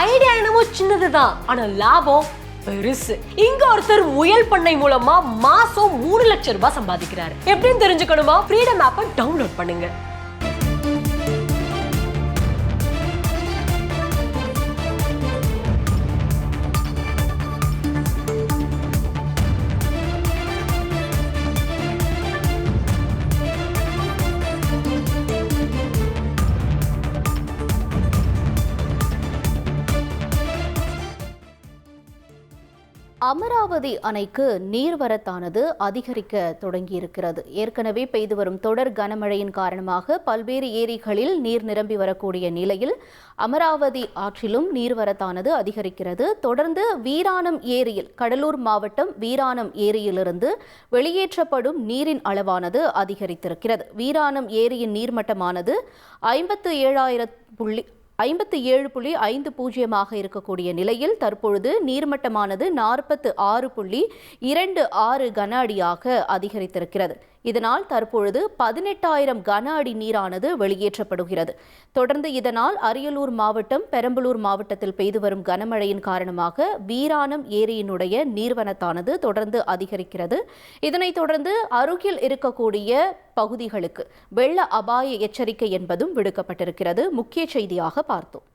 Idea என்னமோ சின்னதுதான், ஆனா லாபம் பெருசு. இங்க ஒருத்தர் முயல் பண்ணை மூலமா மாசம் 3 லட்சம் ரூபாய் சம்பாதிக்கிறாரு. எப்படின்னு தெரிஞ்சுக்கணுமா? ஃப்ரீடம் ஆப்பை டவுன்லோட் பண்ணுங்க. அமராவதி அணைக்கு நீர்வரத்தானது அதிகரிக்க தொடங்கியிருக்கிறது. ஏற்கனவே பெய்து வரும் தொடர் கனமழையின் காரணமாக பல்வேறு ஏரிகளில் நீர் நிரம்பி வரக்கூடிய நிலையில் அமராவதி ஆற்றிலும் நீர்வரத்தானது அதிகரிக்கிறது. தொடர்ந்து வீராணம் ஏரியில், கடலூர் மாவட்டம் வீராணம் ஏரியிலிருந்து வெளியேற்றப்படும் நீரின் அளவானது அதிகரித்திருக்கிறது. வீராணம் ஏரியின் நீர்மட்டமானது 57.50 இருக்கக்கூடிய நிலையில் தற்பொழுது நீர்மட்டமானது 46.26 கன அடியாக அதிகரித்திருக்கிறது. இதனால் தற்பொழுது 18,000 கன அடி நீரானது வெளியேற்றப்படுகிறது. தொடர்ந்து இதனால் அரியலூர் மாவட்டம், பெரம்பலூர் மாவட்டத்தில் பெய்து வரும் கனமழையின் காரணமாக வீராணம் ஏரியினுடைய நீர்வரத்தானது தொடர்ந்து அதிகரிக்கிறது. இதனைத் தொடர்ந்து அருகில் இருக்கக்கூடிய பகுதிகளுக்கு வெள்ள அபாய எச்சரிக்கை என்பதும் விடுக்கப்பட்டிருக்கிறது. முக்கிய செய்தியாக பார்த்தோம்.